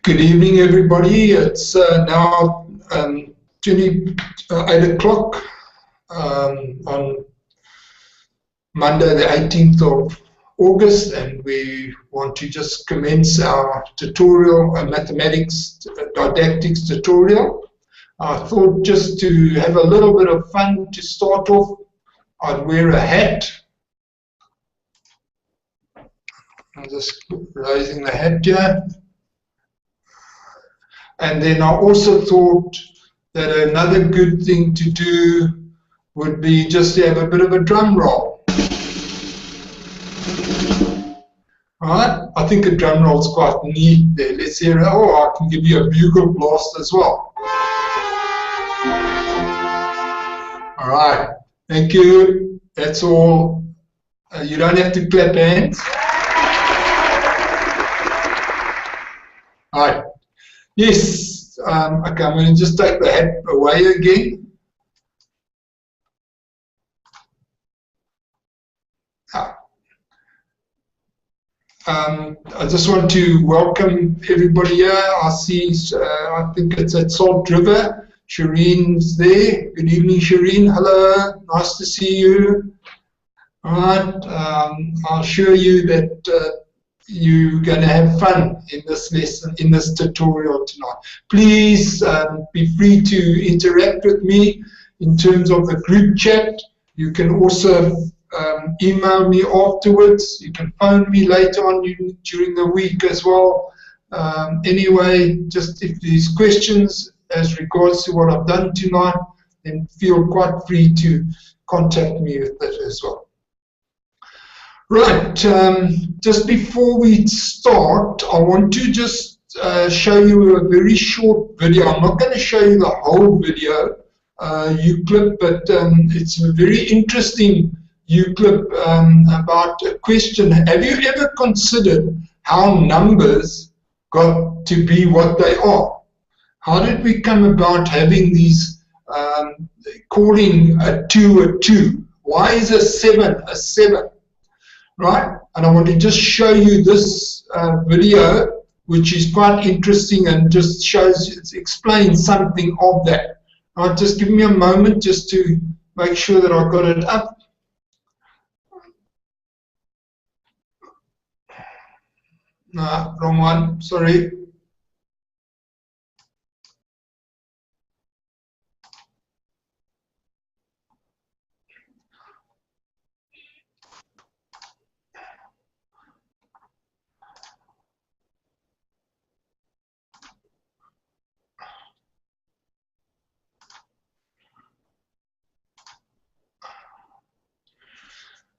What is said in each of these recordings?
Good evening, everybody. It's now 8 o'clock on Monday, the 18th of August, and we want to just commence our tutorial, mathematics didactics tutorial. I thought just to have a little bit of fun to start off, I'd wear a hat. I'm just raising the hat here. And then I also thought that another good thing to do would be just to have a bit of a drum roll. Alright, I think a drum roll is quite neat there. Let's hear it. Oh, I can give you a bugle blast as well. Alright, thank you. That's all. You don't have to clap hands. Alright. Yes, okay, I'm going to just take the hat away again. I just want to welcome everybody here. I see, I think it's at Salt River. Shireen's there. Good evening, Shireen. Hello, nice to see you. All right, I'll assure you that you're going to have fun in this lesson, in this tutorial tonight. Please be free to interact with me in terms of the group chat. You can also email me afterwards. You can phone me later on during the week as well. Anyway, just if there's questions as regards to what I've done tonight, then feel quite free to contact me with that as well. Right, just before we start, I want to just show you a very short video. I'm not going to show you the whole video, Euclid, but it's a very interesting Euclid about a question. Have you ever considered how numbers got to be what they are? How did we come about having these, calling a 2 a 2? Why is a 7 a 7? Right, and I want to just show you this video, which is quite interesting and just explains something of that. Right, just give me a moment just to make sure that I got it up. No, wrong one, sorry.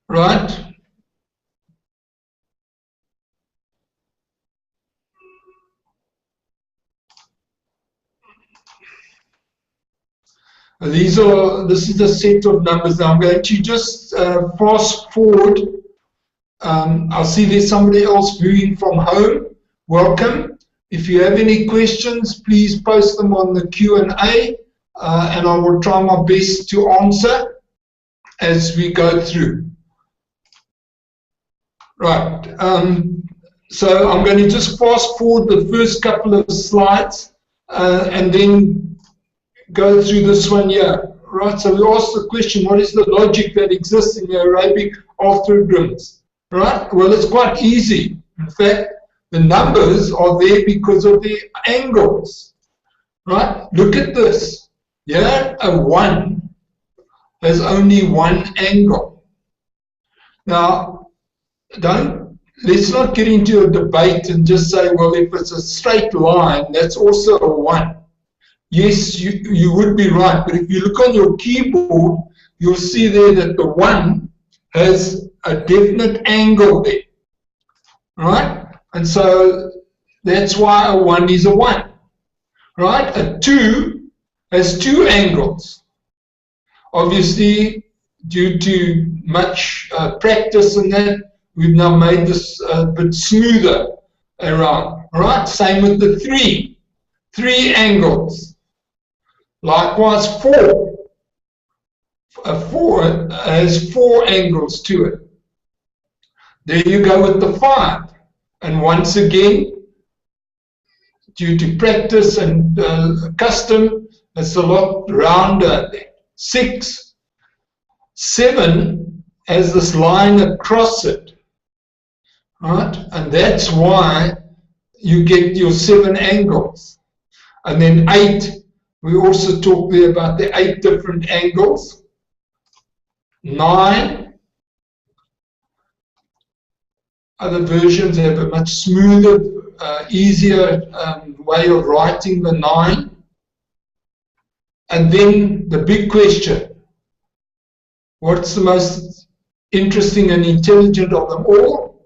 Right. This is the set of numbers. Now I'm going to just fast forward. I see there's somebody else viewing from home. Welcome. If you have any questions, please post them on the Q&A, and I will try my best to answer as we go through. Right, so I'm going to just fast forward the first couple of slides and then go through this one here. Right, so we asked the question, what is the logic that exists in the Arabic orthograms? Right, well, it's quite easy. In fact, the numbers are there because of the angles. Right, look at this. Here, a 1 has only one angle. Now, let's not get into a debate and just say, well, if it's a straight line, that's also a 1. Yes, you would be right, but if you look on your keyboard, you'll see there that the 1 has a definite angle there, right? And so that's why a 1 is a 1, right? A 2 has 2 angles. Obviously, due to much practice and that, we've now made this a bit smoother around, right? Same with the 3. 3 angles. Likewise, 4. A 4 has 4 angles to it. There you go with the 5. And once again, due to practice and custom, it's a lot rounder. 6, 7 has this line across it, right? And that's why you get your 7 angles. And then 8, we also talked there about the 8 different angles. 9, other versions have a much smoother, easier way of writing the 9. And then the big question, what's the most interesting and intelligent of them all?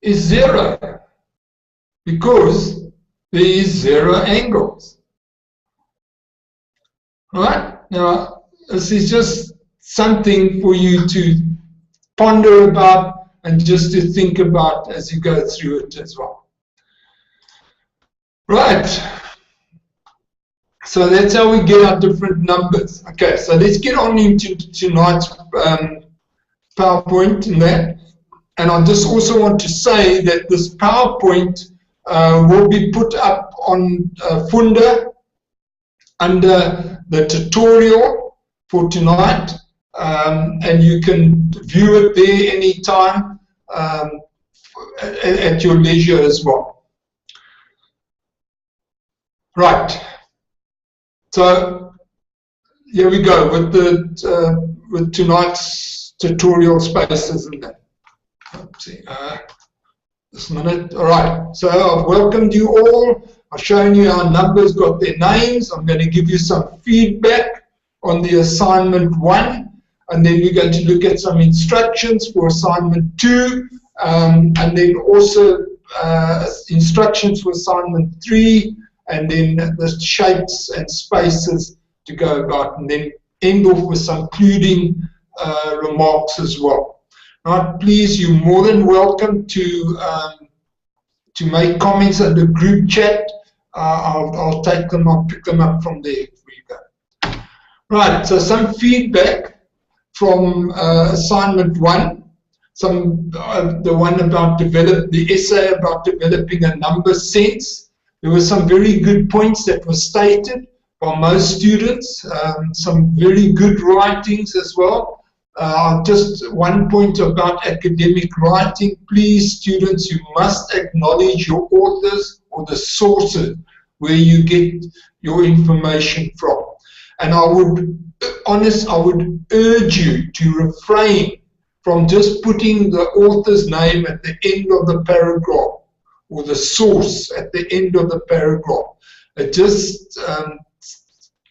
Is 0, because there is 0 angles. Right? Now, this is just something for you to ponder about and just to think about as you go through it as well. Right. So that's how we get our different numbers. Okay, so let's get on into tonight's PowerPoint and that. And I just also want to say that this PowerPoint will be put up on Funda under the tutorial for tonight, and you can view it there anytime at your leisure as well. Right. So here we go with the with tonight's tutorial spaces and that. Let's see, this minute. All right. So I've welcomed you all. I've shown you our numbers got their names. I'm going to give you some feedback on the assignment 1, and then we're going to look at some instructions for assignment 2, and then also instructions for assignment 3, and then the shapes and spaces to go about, and then end off with some concluding remarks as well. Right, please, you're more than welcome to make comments in the group chat. I'll take them, I'll pick them up from there for you guys. Right, so some feedback from assignment 1, the one about the essay about developing a number sense. There were some very good points that were stated by most students, some very good writings as well. Just one point about academic writing. Please, students, you must acknowledge your authors or the sources where you get your information from. And I would urge you to refrain from just putting the author's name at the end of the paragraph or the source at the end of the paragraph. It just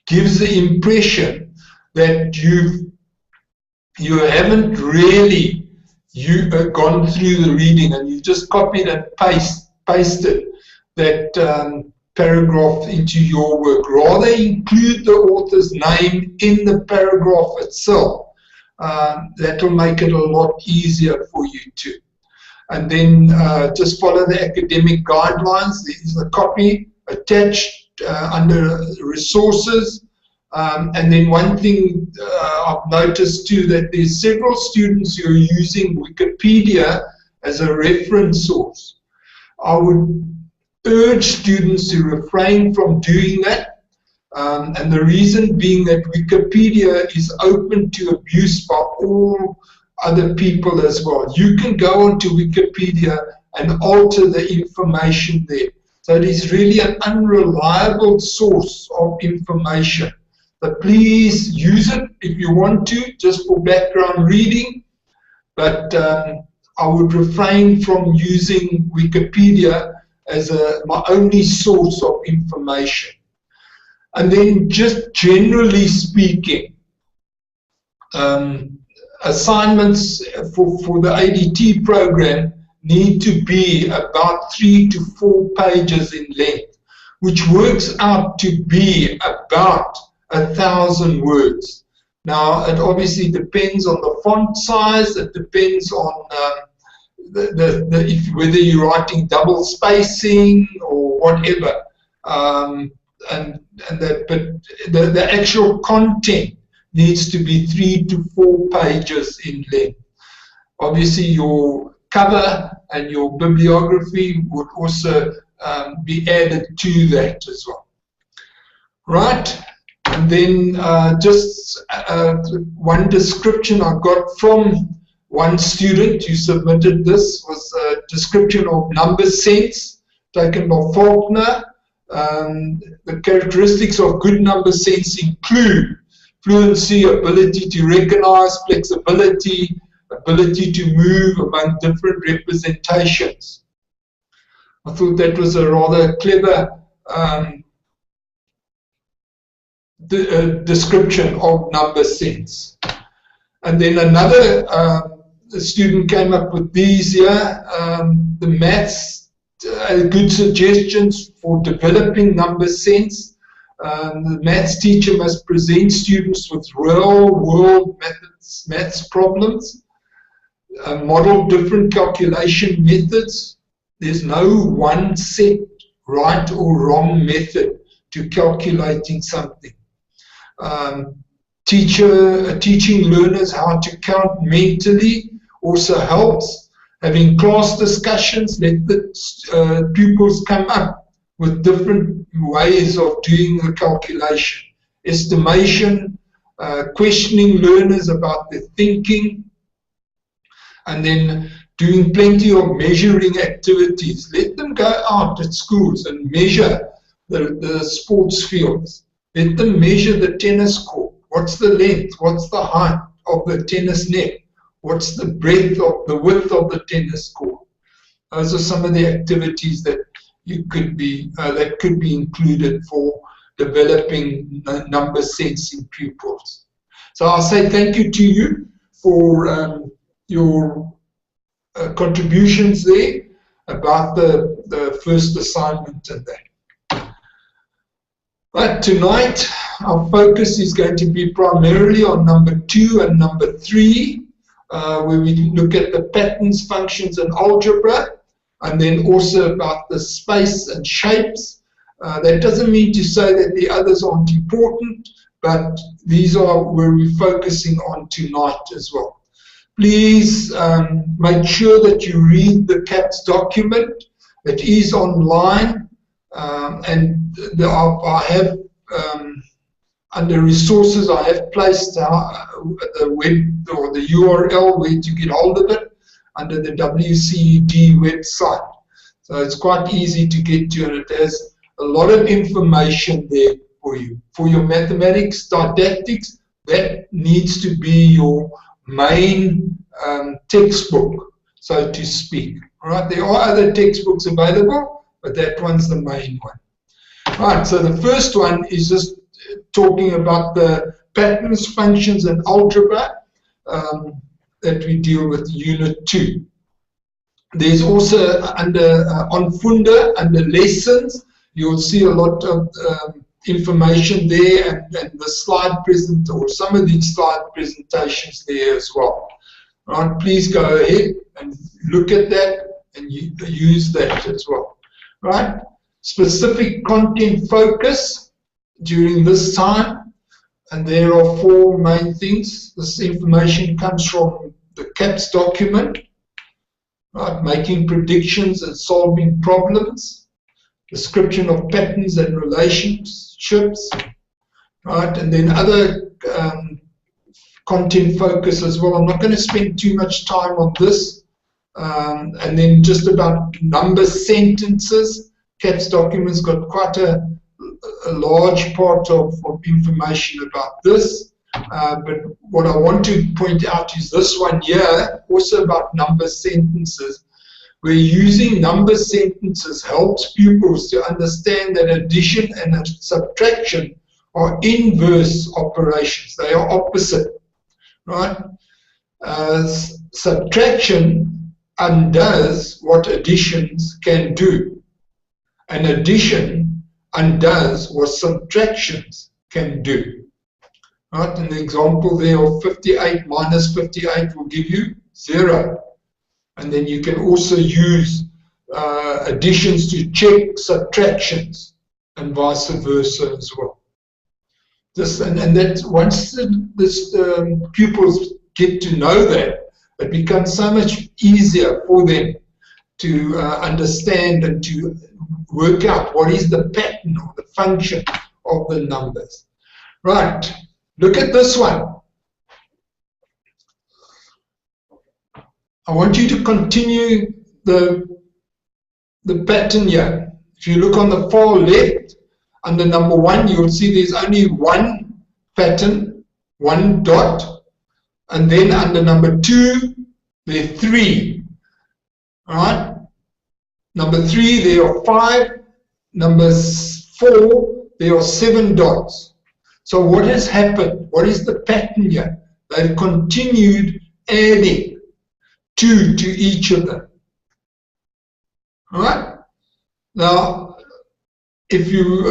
gives the impression that you haven't really gone through the reading, and you just copied and pasted that paragraph into your work. Rather, include the author's name in the paragraph itself. That will make it a lot easier for you too. And then just follow the academic guidelines. There is a copy attached under resources. And then one thing I've noticed too, that there's several students who are using Wikipedia as a reference source. I would urge students to refrain from doing that, and the reason being that Wikipedia is open to abuse by all other people as well. You can go onto Wikipedia and alter the information there. So it is really an unreliable source of information. But please use it if you want to, just for background reading. But I would refrain from using Wikipedia as my only source of information. And then just generally speaking, assignments for the ADT program need to be about 3 to 4 pages in length, which works out to be about 1,000 words. Now, it obviously depends on the font size. It depends on whether you're writing double spacing or whatever. But the actual content needs to be 3 to 4 pages in length. Obviously, your cover and your bibliography would also be added to that as well. Right, and then just one description I got from one student who submitted this was a description of number sense taken by Faulkner. The characteristics of good number sense include fluency, ability to recognize, flexibility, ability to move among different representations. I thought that was a rather clever description of number sense. And then another student came up with these here, the maths, good suggestions for developing number sense. The maths teacher must present students with real-world maths problems, model different calculation methods. There's no one set right or wrong method to calculating something. Teaching learners how to count mentally also helps. Having class discussions, let the pupils come up with different ways of doing the calculation. Estimation, questioning learners about their thinking, and then doing plenty of measuring activities. Let them go out at schools and measure the sports fields. Let them measure the tennis court. What's the length? What's the height of the tennis net? What's the width of the tennis court? Those are some of the activities that could be included for developing number sense in pupils. So I'll say thank you to you for your contributions there about the first assignment and that. But tonight, our focus is going to be primarily on number 2 and number 3, where we look at the patterns, functions, and algebra, and then also about the space and shapes. That doesn't mean to say that the others aren't important, but these are where we're focusing on tonight as well. Please make sure that you read the CAPS document. It is online. And I have, under resources, I have placed the web or the URL where to get hold of it under the WCED website. So it's quite easy to get to, and it has a lot of information there for you. For your mathematics didactics, that needs to be your main textbook, so to speak. All right, there are other textbooks available, but that one's the main one. Right, so the first one is just talking about the patterns, functions, and algebra that we deal with Unit 2. There's also under on Funda, under lessons, you'll see a lot of information there, and the slide present, or some of these slide presentations there as well. Right, please go ahead and look at that and use that as well. Right, specific content focus during this time, and there are 4 main things. This information comes from the CAPS document. Right, making predictions and solving problems, description of patterns and relationships, right, and then other content focus as well. I'm not going to spend too much time on this. And then just about number sentences. CAPS documents got quite a large part of information about this. But what I want to point out is this one here, also about number sentences, where using number sentences helps pupils to understand that addition and subtraction are inverse operations. They are opposite, right? Subtraction undoes what additions can do, and addition undoes what subtractions can do. Right, and the example there of 58 minus 58 will give you 0. And then you can also use additions to check subtractions, and vice versa as well. And that once pupils get to know that, it becomes so much easier for them to understand and to work out what is the pattern or the function of the numbers. Right, look at this one. I want you to continue the pattern here. If you look on the far left, under number 1, you'll see there's only one pattern, one dot, and then under number 2, there are 3. All right. Number 3, there are 5. Number 4, there are 7 dots. So what has happened? What is the pattern here? They've continued adding 2 to each of them. All right. Now, if you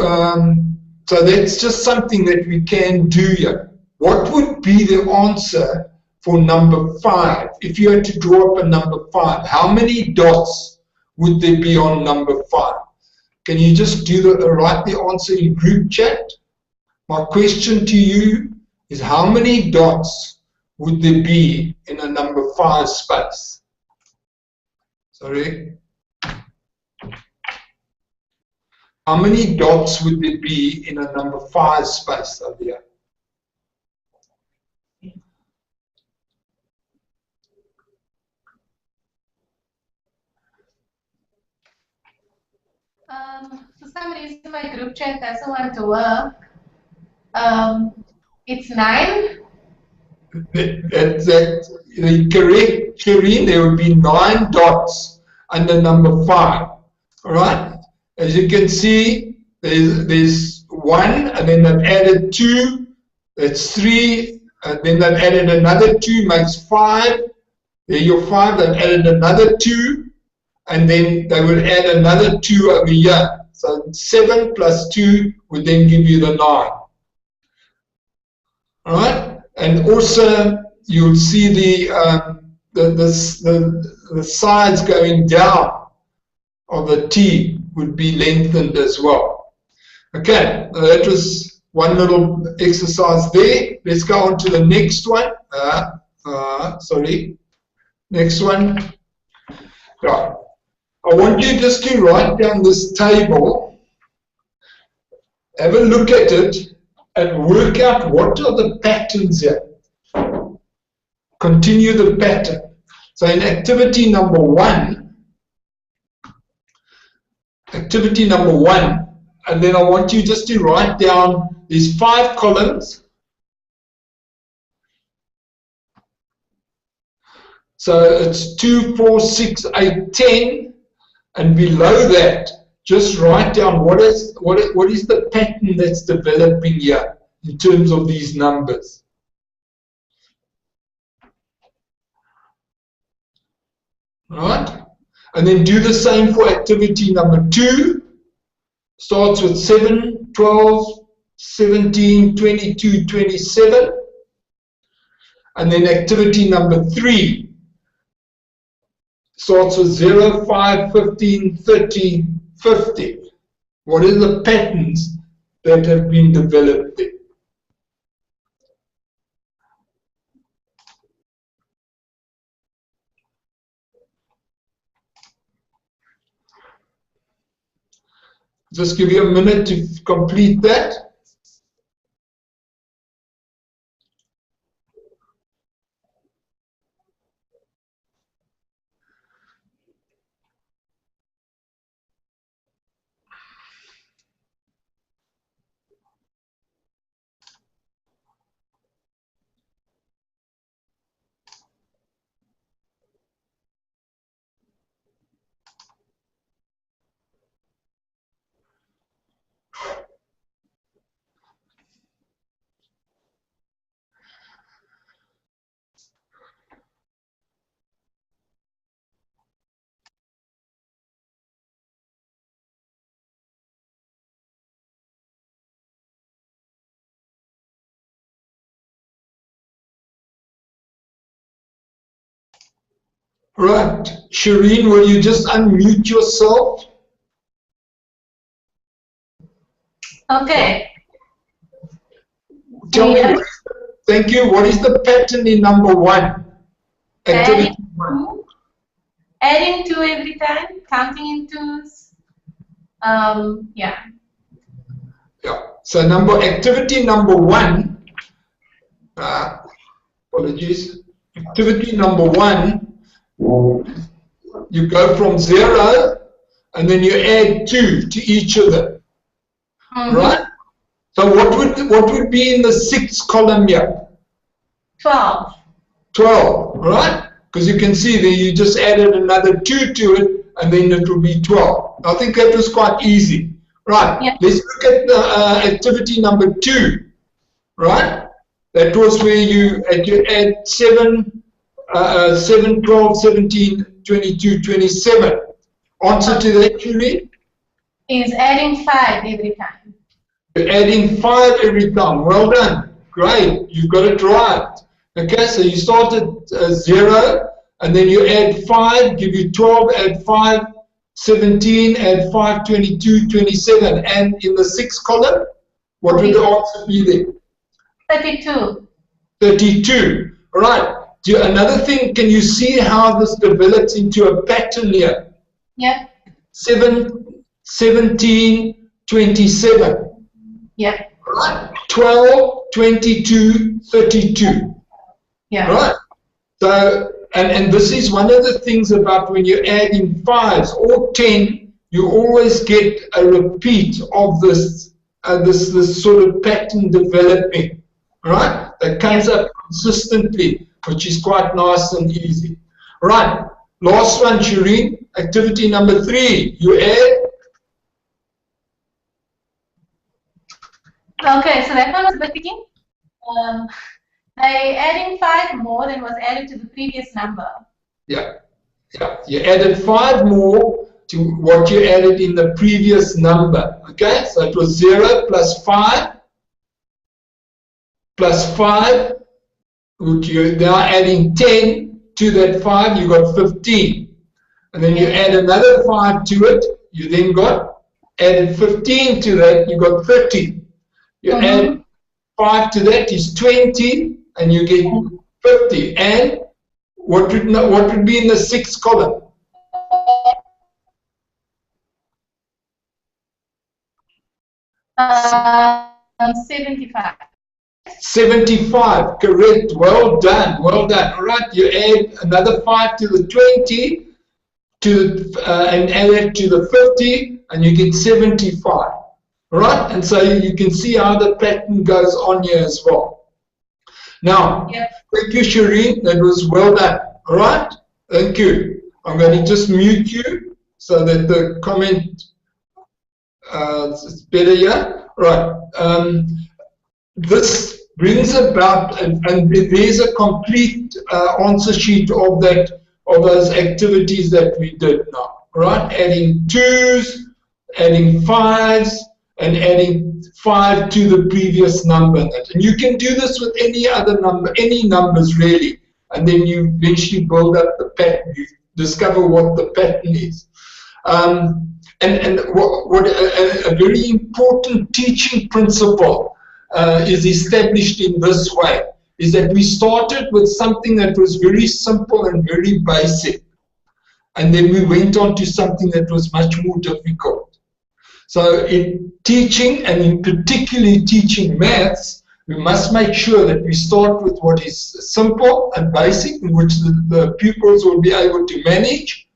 so that's just something that we can do here. What would be the answer for number 5? If you had to draw up a number 5, how many dots would there be on number 5? Can you just write the answer in group chat? My question to you is, how many dots would there be in a number 5 space? Sorry. How many dots would there be in a number 5 space over here? For some reason, my group chat doesn't want to work. It's 9. That's correct, Shireen. There would be 9 dots under number 5. All right. As you can see, there's 1, and then they've added 2. That's 3, and then they've added another 2, makes 5. There your 5. They've added another 2, and then they will add another 2 over here. So 7 plus 2 would then give you the 9. All right, and also you'll see the sides going down of the T would be lengthened as well. Okay, that was one little exercise there. Let's go on to the next one. Sorry, next one. Right. I want you just to write down this table, have a look at it, and work out what are the patterns here. Continue the pattern. So in activity number 1, and then I want you just to write down these 5 columns. So it's 2, 4, 6, 8, 10. And below that, just write down what is the pattern that's developing here in terms of these numbers. All right? And then do the same for activity number 2. Starts with 7, 12, 17, 22, 27. And then activity number 3. Starts with 0, 5, 15, 30, 50. What are the patterns that have been developed there? Just give you a minute to complete that. Right, Shireen, will you just unmute yourself? Okay. Tell me, thank you. What is the pattern in number 1? Activity 1. Adding 2 every time, counting in 2s, Yeah. Yeah. So activity number 1, apologies. Activity number 1, you go from 0 and then you add 2 to each of them. Right? So what would be in the 6th column here? 12. 12, right? Because you can see there you just added another 2 to it, and then it will be 12. I think that was quite easy. Right, yeah. Let's look at the activity number 2, right? That was where you add 7, 12, 17, 22, 27. Answer to that, Julie? Is adding 5 every time. You're adding 5 every time. Well done. Great. You got it right. Okay, so you start at 0, and then you add 5, give you 12, add 5, 17, add 5, 22, 27. And in the 6th column, what would the answer be there? 32. 32. All right. Another thing, can you see how this develops into a pattern here? Yeah. 7, 17, 27. Yeah. Right. 12, 22, 32. Yeah. Right. So, and this is one of the things about when you're adding 5s or 10, you always get a repeat of this this sort of pattern developing, right? That comes up consistently, which is quite nice and easy. Right. Last one, Shireen. Activity number 3. You add. Okay, so that one was a bit tricky. By adding 5 more than was added to the previous number. Yeah. You added 5 more to what you added in the previous number. Okay, so it was 0 plus 5 plus 5, which you're now adding 10 to that 5, you got 15. And then you add another 5 to it, you then added 15 to that, you got 30. You add 5 to that is 20, and you get 50. And what would be in the 6th column? Um, 75. 75, correct. Well done. All right, you add another 5 to the 20 and add it to the 50, and you get 75. Right, and so you can see how the pattern goes on here as well. Now, thank you, Shireen. That was well done. All right, thank you. I'm going to just mute you so that the comment is better here. Right. This brings about, and there's a complete answer sheet of those activities that we did now. Right, adding 2s, adding 5s. And adding 5 to the previous number. And you can do this with any other number, any numbers really. And then you eventually build up the pattern. You discover what the pattern is. And what a very important teaching principle is established in this way, is that we started with something that was very simple and very basic. And then we went on to something that was much more difficult. So in teaching, and in particularly teaching maths, we must make sure that we start with what is simple and basic, in which the pupils will be able to manage,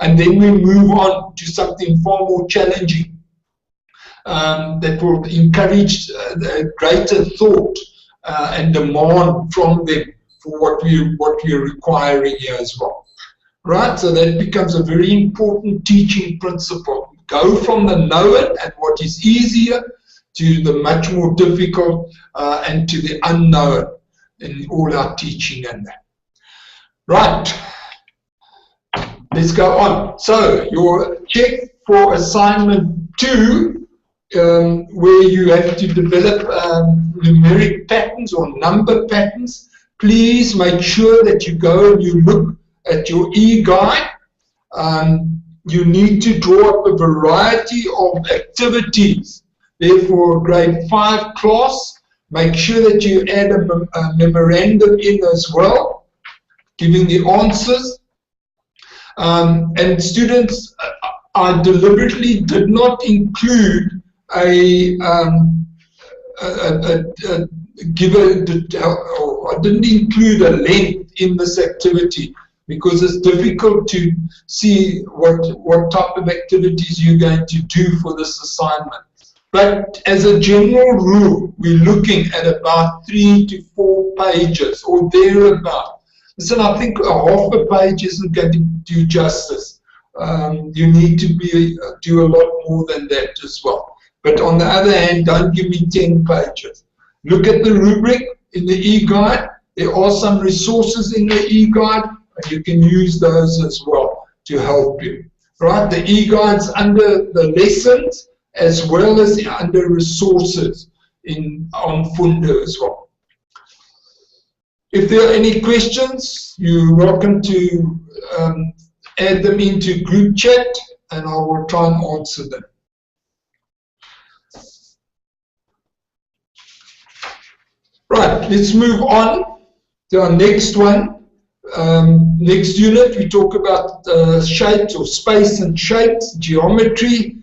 and then we move on to something far more challenging that will encourage greater thought and demand from them for what we're requiring here as well. Right? So that becomes a very important teaching principle. Go from the known and what is easier to the much more difficult and to the unknown in all our teaching and that. Right. Let's go on. So your check for assignment 2, where you have to develop numeric patterns or number patterns. Please make sure that you go and you look at your e-guide. You need to draw up a variety of activities. Therefore, grade 5 class, make sure that you add a memorandum in as well, giving the answers. And students, I deliberately did not include I didn't include a length in this activity because it's difficult to see what type of activities you're going to do for this assignment. But as a general rule, we're looking at about 3 to 4 pages or thereabout. Listen, I think a half a page isn't going to do justice. You need to do a lot more than that as well. But on the other hand, don't give me 10 pages. Look at the rubric in the e-guide. There are some resources in the e-guide, and you can use those as well to help you. Right? The e-guide's under the lessons as well as under resources on Fundo as well. If there are any questions, you're welcome to add them into group chat, and I will try and answer them. Right, let's move on to our next one. Next unit, we talk about shapes or space and shapes, geometry.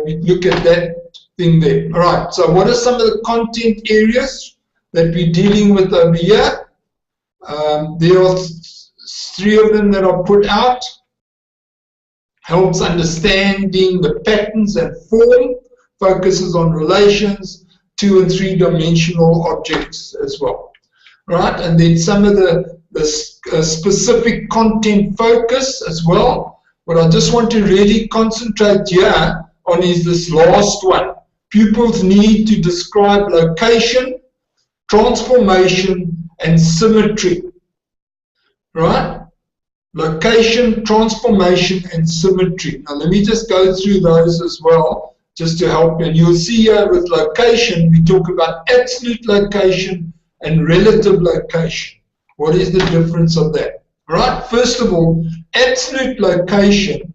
We look at that thing there. All right, so what are some of the content areas that we're dealing with over here? There are 3 of them that are put out. Helps understanding the patterns and form, focuses on relations, 2- and 3-dimensional objects as well. Right, and then some of the specific content focus as well. What I just want to really concentrate here on is this last one. Pupils need to describe location, transformation, and symmetry. Right? Location, transformation, and symmetry. Now let me just go through those as well, just to help you. And you'll see here with location, we talk about absolute location and relative location. What is the difference of that? Right? First of all, absolute location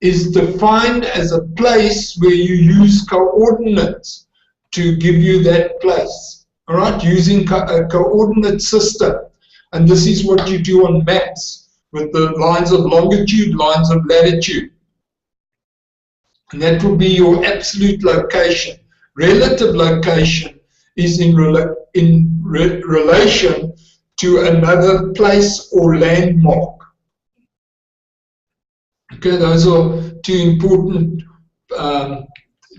is defined as a place where you use coordinates to give you that place. All right? Using a coordinate system. And this is what you do on maps with the lines of longitude, lines of latitude. And that will be your absolute location. Relative location is in relation to another place or landmark. Okay, those are 2 important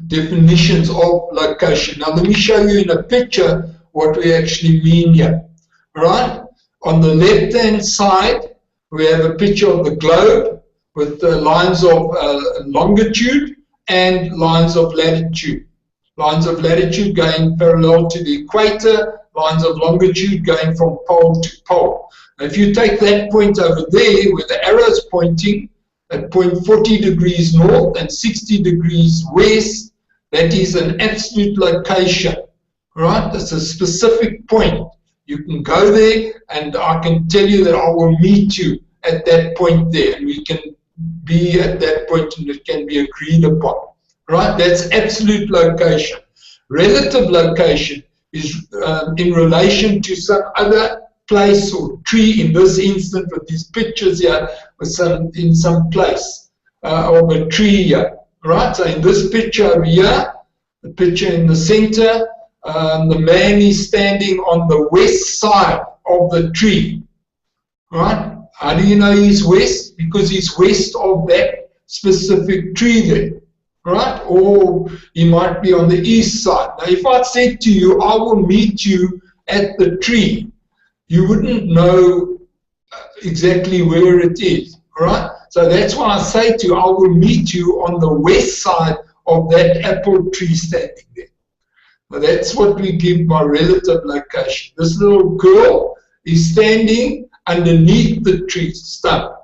definitions of location. Now let me show you in a picture what we actually mean here. All right? On the left-hand side, we have a picture of the globe with the lines of longitude and lines of latitude. Lines of latitude going parallel to the equator, lines of longitude going from pole to pole. Now, if you take that point over there where the arrow is pointing, at point 40 degrees north and 60 degrees west, that is an absolute location. Right? That's a specific point. You can go there and I can tell you that I will meet you at that point there, and we can be at that point and it can be agreed upon. Right? That's absolute location. Relative location is in relation to some other place or tree, in this instance with these pictures here, with in some place of a tree here. Right? So in this picture over here, the picture in the center, the man is standing on the west side of the tree. Right? How do you know he's west? Because he's west of that specific tree there. Right? Or he might be on the east side. Now, if I said to you, I will meet you at the tree, you wouldn't know exactly where it is. Right? So that's why I say to you, I will meet you on the west side of that apple tree standing there. Now, that's what we give by relative location. This little girl is standing underneath the tree stump.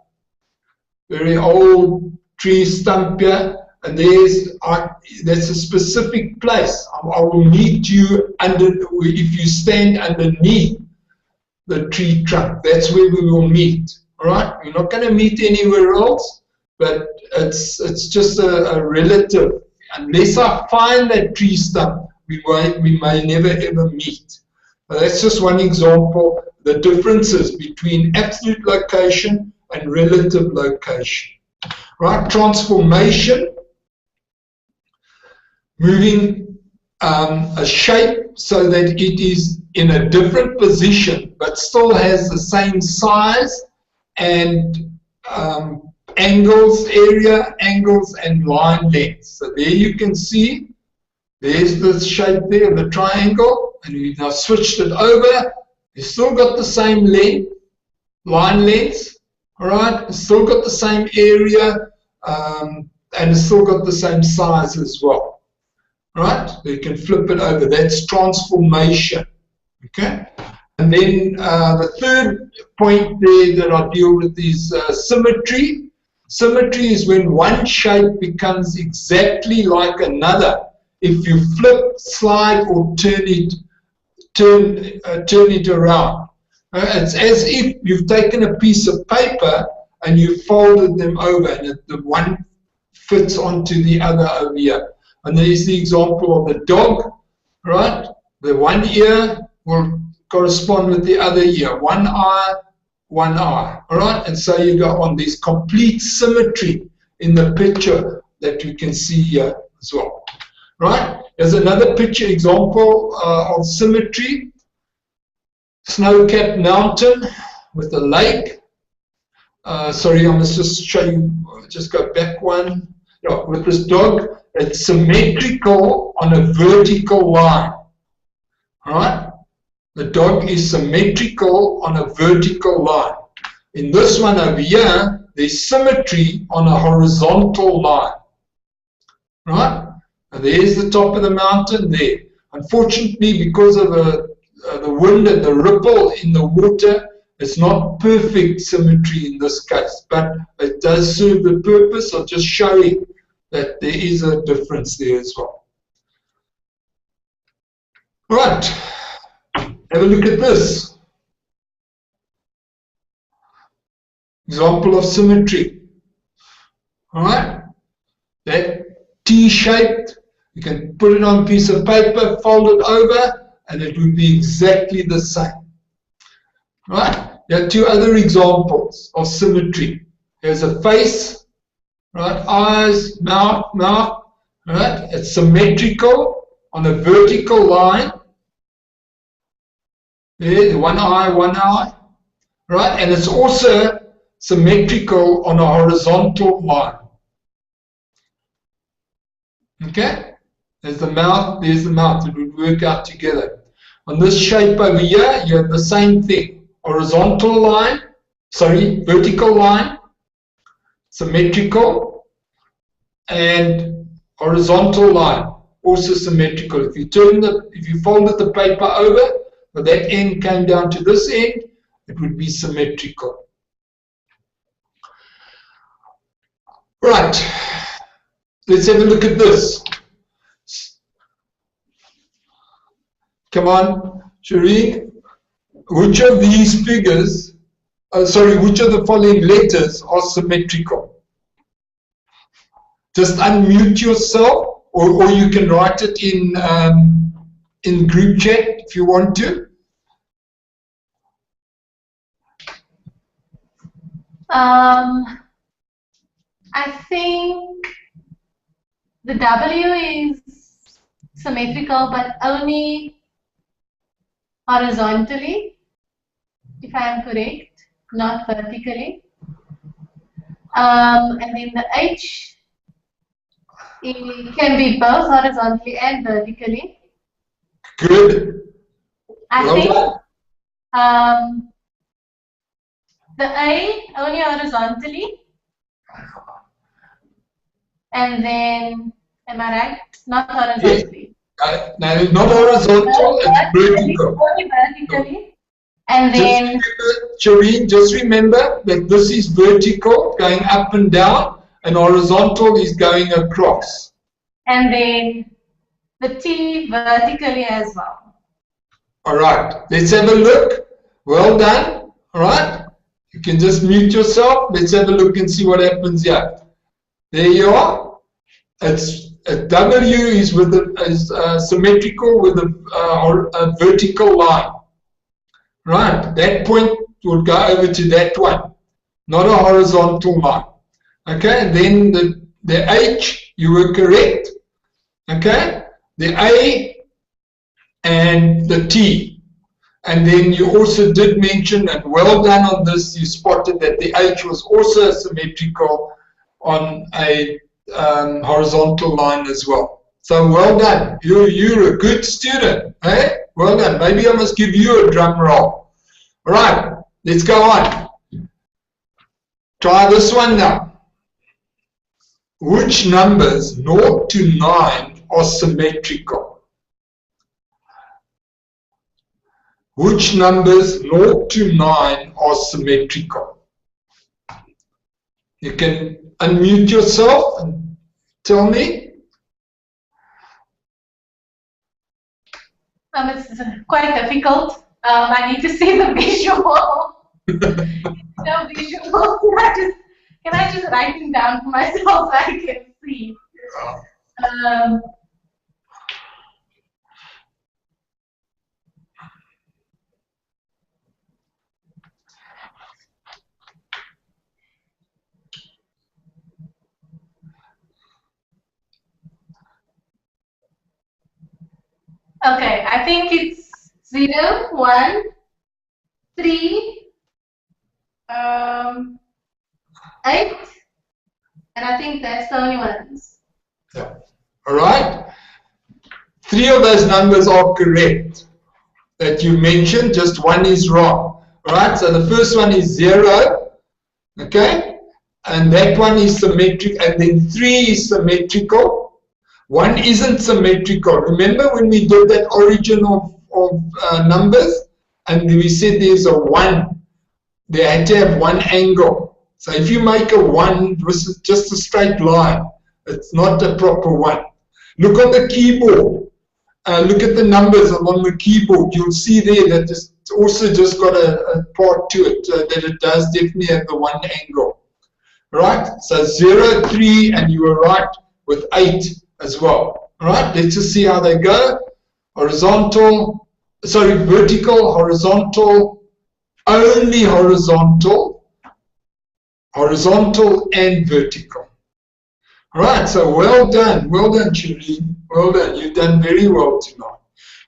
Very old tree stump here. And that's a specific place. I will meet you if you stand underneath the tree trunk. That's where we will meet. All right? We're not going to meet anywhere else, but it's just a relative. Unless I find that tree stump, we may never ever meet. Now, that's just one example. The differences between absolute location and relative location. right? Transformation, moving a shape so that it is in a different position but still has the same size and angles, area, angles, and line lengths. So there you can see, there's the shape there, the triangle, and we've now switched it over. It's still got the same length, line lengths, all right? It's still got the same area, and it's still got the same size as well, right? You can flip it over. That's transformation, okay? And then the third point there that I deal with is symmetry. Symmetry is when one shape becomes exactly like another if you flip, slide, or turn it around. It's as if you've taken a piece of paper and you folded them over, and the one fits onto the other over here. And there's the example of the dog, right? The one ear will correspond with the other ear. One eye, all right? And so you go on. There's complete symmetry in the picture that you can see here as well, right? There's another picture example of symmetry. Snow-capped mountain with a lake. Sorry, I must just show you, just go back one. Yeah, with this dog, it's symmetrical on a vertical line, all right? The dog is symmetrical on a vertical line. In this one over here, there's symmetry on a horizontal line, right? And there's the top of the mountain there. Unfortunately, because of the wind and the ripple in the water, it's not perfect symmetry in this case, but it does serve the purpose of just showing that there is a difference there as well. Right, have a look at this. Example of symmetry. All right, that T-shaped, you can put it on a piece of paper, fold it over, and it would be exactly the same. Right? There are two other examples of symmetry. There's a face, right? Eyes, mouth, right? It's symmetrical on a vertical line. There, one eye, right? And it's also symmetrical on a horizontal line. Okay? There's the mouth, it would work out together. On this shape over here, you have the same thing. Horizontal line, vertical line, symmetrical, and horizontal line, also symmetrical. If you folded the paper over, but that end came down to this end, it would be symmetrical. Right, let's have a look at this. Come on, Shireen. Which of these figures, which of the following letters are symmetrical? Just unmute yourself, or you can write it in group chat if you want to. I think the W is symmetrical, but only horizontally, if I am correct, not vertically. And then the H, it can be both horizontally and vertically. Good. I think the A only horizontally, and then, am I right? Not horizontally. No, not horizontal, it's vertical. Only vertically. And then, Shireen, just remember that this is vertical, going up and down, and horizontal is going across. And then the T vertically as well. All right, let's have a look. Well done. All right, you can just mute yourself. Let's have a look and see what happens here. There you are. It's a W is symmetrical with a vertical line. Right, that point would go over to that one, not a horizontal line. Okay, and then the H, you were correct. Okay, the A and the T. And then you also did mention, and well done on this, you spotted that the H was also symmetrical on a horizontal line as well. So well done. You're a good student. Eh? Well done. Maybe I must give you a drum roll. All right, let's go on. Try this one now. Which numbers 0 to 9 are symmetrical? Which numbers 0 to 9 are symmetrical? You can unmute yourself and tell me. It's quite difficult. I need to see the visual. No visual. Can I just write them down for myself so I can see? Okay, I think it's 0, 1, 3, 8, and I think that's the only ones. Yeah. All right. 3 of those numbers are correct that you mentioned, just 1 is wrong. All right, so the first one is 0, okay, and that one is symmetric, and then 3 is symmetrical. 1 isn't symmetrical. Remember when we did that origin of numbers, and we said there's a 1, they had to have 1 angle. So if you make a 1 versus just a straight line, it's not a proper 1. Look on the keyboard. Look at the numbers along the keyboard. You'll see there that it's also just got a part to it, that it does definitely have the 1 angle. Right? So 0, 3, and you were right with 8 as well. Right? Let's just see how they go. Horizontal, sorry, vertical, horizontal, only horizontal, horizontal and vertical. Right, so well done, Shireen, well done, you've done very well tonight.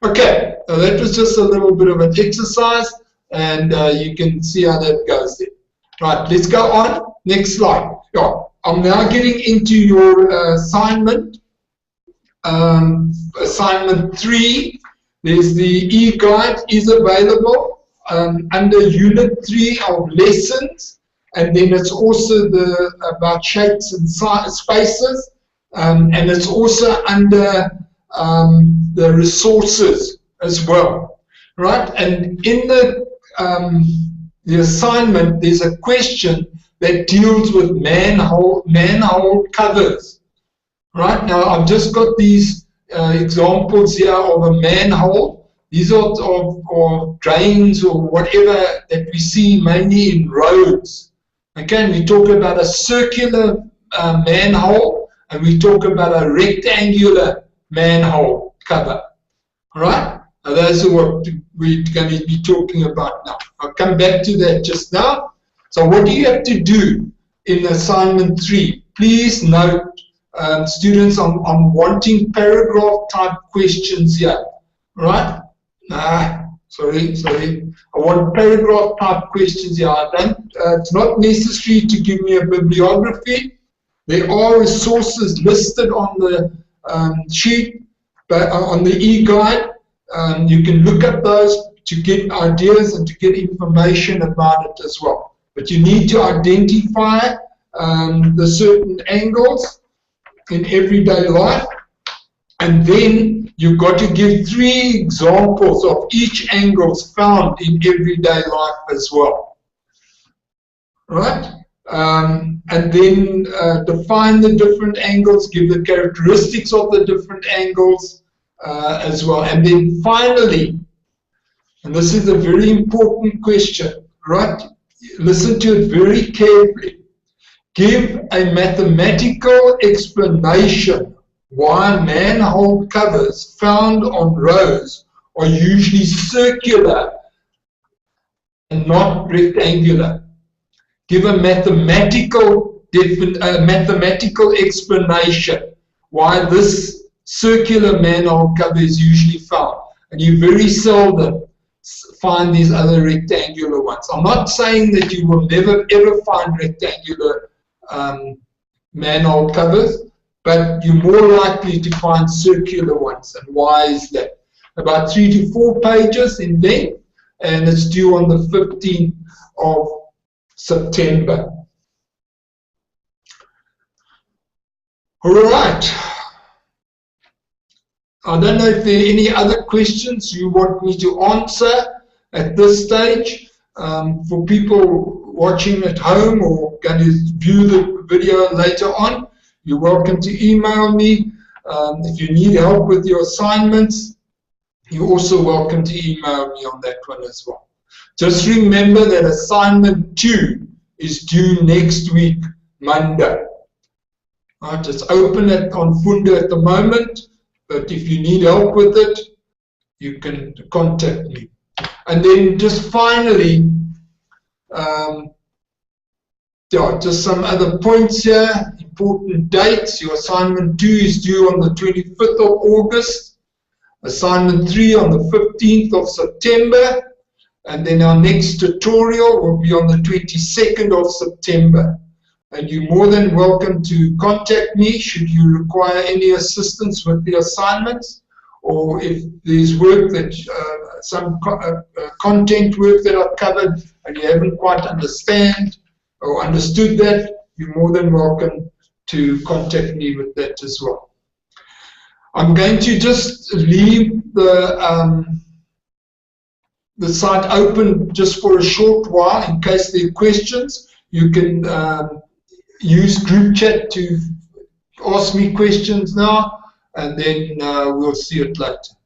Okay, so that was just a little bit of an exercise, and you can see how that goes there. Right, let's go on, next slide. Yeah, I'm now getting into your assignment, assignment 3. There's the e-guide is available under unit 3 of lessons. And then it's also about shapes and spaces, and it's also under the resources as well, right? And in the assignment, there's a question that deals with manhole covers, right? Now I've just got these examples here of a manhole. These are of drains or whatever that we see mainly in roads. Okay, and we talk about a circular manhole, and we talk about a rectangular manhole cover. All right? Now, those are what we're going to be talking about now. I'll come back to that just now. So what do you have to do in assignment 3? Please note, students, I'm wanting paragraph type questions here. All right? Sorry. I want paragraph type questions here. It's not necessary to give me a bibliography. There are resources listed on the sheet, but on the e-guide. You can look at those to get ideas and to get information about it as well. But you need to identify the certain angles in everyday life, and then you've got to give 3 examples of each angles found in everyday life as well. Right? And then define the different angles, give the characteristics of the different angles as well. And then finally, and this is a very important question, right? Listen to it very carefully. Give a mathematical explanation why manhole covers found on roads are usually circular and not rectangular. Give a mathematical mathematical explanation why this circular manhole cover is usually found, and you very seldom find these other rectangular ones. I'm not saying that you will never ever find rectangular manhole covers, but you're more likely to find circular ones. And why is that? About 3 to 4 pages in length, and it's due on the 15th of September. All right. I don't know if there are any other questions you want me to answer at this stage. For people watching at home or going to view the video later on, you're welcome to email me. If you need help with your assignments, you're also welcome to email me on that one as well. Just remember that assignment 2 is due next week, Monday. Right, it's open on Funda at the moment, but if you need help with it, you can contact me. And then just finally, just some other points here, important dates. Your assignment 2 is due on the 25th of August, assignment 3 on the 15th of September, and then our next tutorial will be on the 22nd of September. And you're more than welcome to contact me should you require any assistance with the assignments, or if there's work that, some content work that I've covered and you haven't quite understood that, you're more than welcome to contact me with that as well. I'm going to just leave the site open just for a short while in case there are questions. You can use group chat to ask me questions now, and then we'll see it later.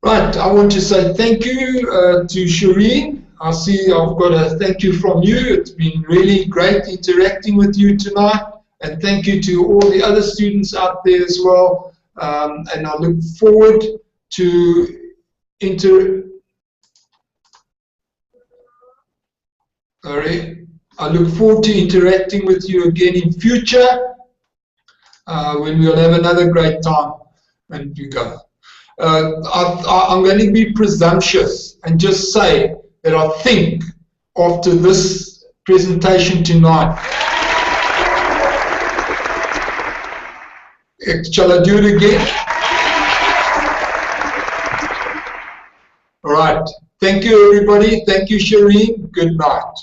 Right, I want to say thank you to Shireen. I see I've got a thank you from you. It's been really great interacting with you tonight, and thank you to all the other students out there as well. And I look forward to interacting with you again in future when we'll have another great time and you go. I'm going to be presumptuous and just say that I think after this presentation tonight, shall I do it again? All right. Thank you, everybody. Thank you, Shireen. Good night.